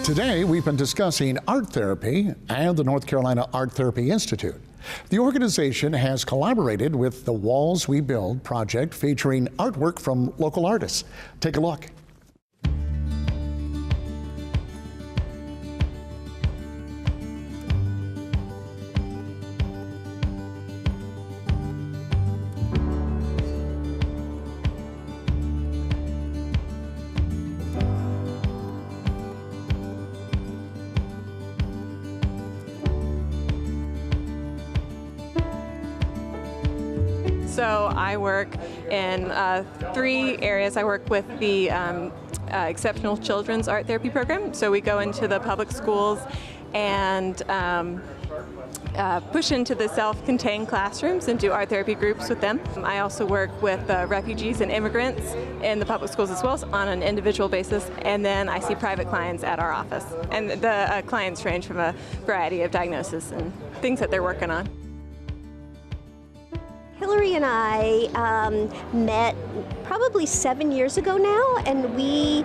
Today, we've been discussing art therapy and the North Carolina Art Therapy Institute. The organization has collaborated with the Walls We Build project featuring artwork from local artists. Take a look. So I work in 3 areas. I work with the Exceptional Children's Art Therapy Program. So we go into the public schools and push into the self-contained classrooms and do art therapy groups with them. I also work with refugees and immigrants in the public schools as well on an individual basis, and then I see private clients at our office. And the clients range from a variety of diagnoses and things that they're working on. Hillary and I met probably 7 years ago now, and we,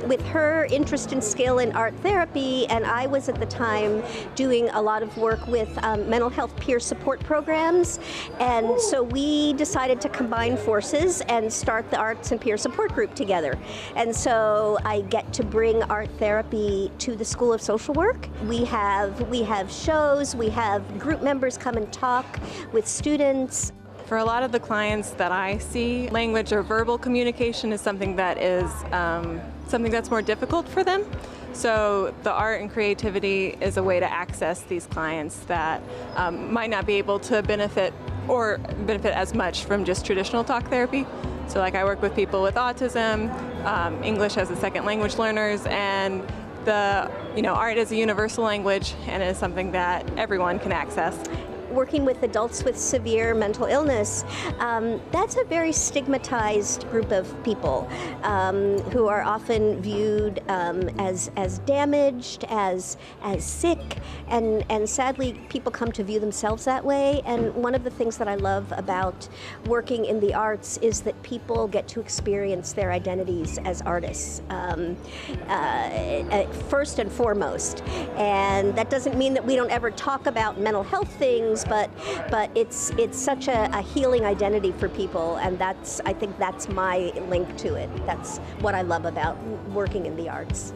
with her interest and skill in art therapy, and I was at the time doing a lot of work with mental health peer support programs, and so we decided to combine forces and start the arts and peer support group together. And so I get to bring art therapy to the School of Social Work. We have shows, we have group members come and talk with students. For a lot of the clients that I see, language or verbal communication is something that is something that's more difficult for them. So the art and creativity is a way to access these clients that might not be able to benefit as much from just traditional talk therapy. So like I work with people with autism, English as a second language learners, and art is a universal language and is something that everyone can access. Working with adults with severe mental illness, that's a very stigmatized group of people who are often viewed as damaged, as sick, and sadly people come to view themselves that way. And one of the things that I love about working in the arts is that people get to experience their identities as artists, first and foremost. And that doesn't mean that we don't ever talk about mental health things, but it's such a healing identity for people, and I think that's my link to it. That's what I love about working in the arts.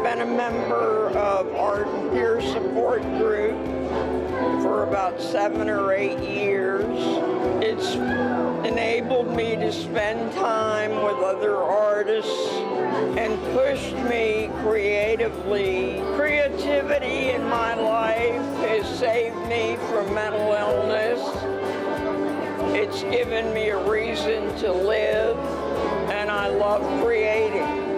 Been a member of Art and Peer Support Group for about 7 or 8 years. It's enabled me to spend time with other artists and pushed me creatively. Creativity in my life has saved me from mental illness. It's given me a reason to live, and I love creating.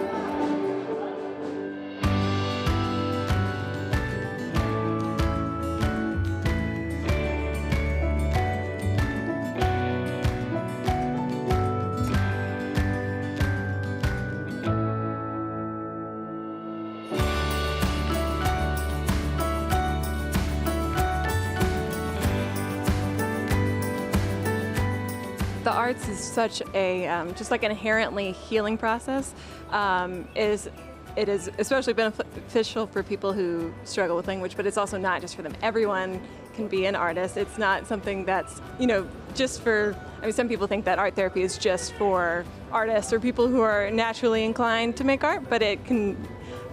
The arts is such a, just like an inherently healing process. It is especially beneficial for people who struggle with language, but it's also not just for them. Everyone can be an artist. It's not something that's, just for, some people think that art therapy is just for artists or people who are naturally inclined to make art, but it can,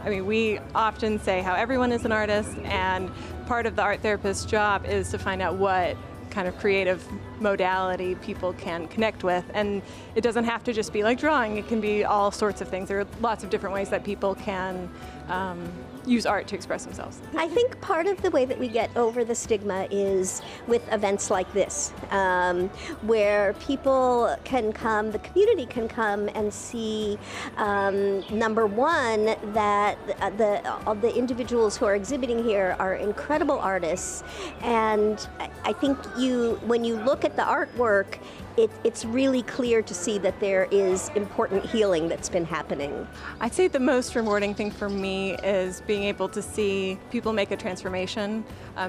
we often say how everyone is an artist, and part of the art therapist's job is to find out what kind of creative modality people can connect with. And it doesn't have to just be like drawing. It can be all sorts of things. There are lots of different ways that people can use art to express themselves. I think part of the way that we get over the stigma is with events like this, where people can come, the community can come and see, number one, that the individuals who are exhibiting here are incredible artists, and I think when you look at the artwork, it's really clear to see that there is important healing that's been happening. I'd say the most rewarding thing for me is being able to see people make a transformation,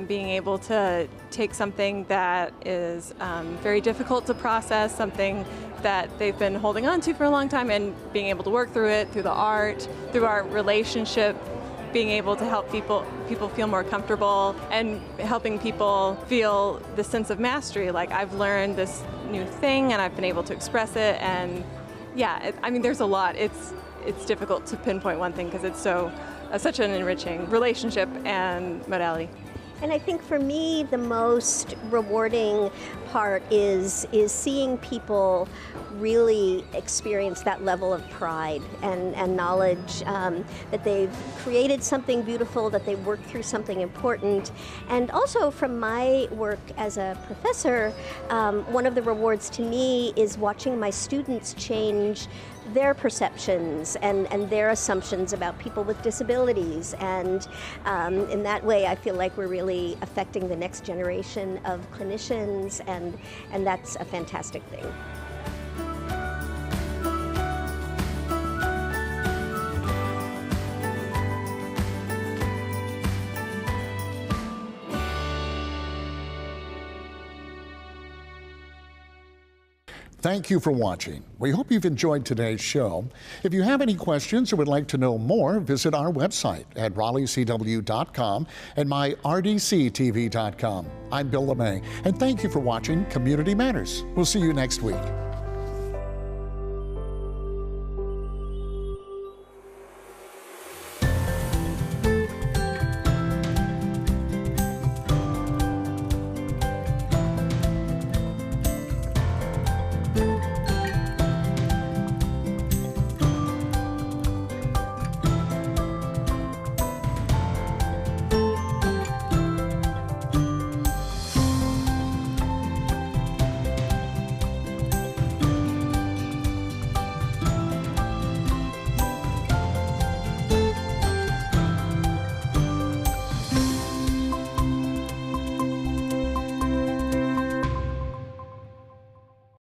being able to take something that is very difficult to process, something that they've been holding on to for a long time, and being able to work through it, through the art, through our relationship, being able to help people feel more comfortable, and helping people feel the sense of mastery. Like, I've learned this new thing and I've been able to express it, and yeah, I mean, there's a lot. It's difficult to pinpoint one thing because it's such an enriching relationship and modality. And I think for me, the most rewarding part is seeing people really experience that level of pride and knowledge that they've created something beautiful, that they've worked through something important. And also from my work as a professor, one of the rewards to me is watching my students change their perceptions and their assumptions about people with disabilities, and in that way I feel like we're really affecting the next generation of clinicians, and that's a fantastic thing. Thank you for watching. We hope you've enjoyed today's show. If you have any questions or would like to know more, visit our website at RaleighCW.com and myrdctv.com. I'm Bill LeMay, and thank you for watching Community Matters. We'll see you next week.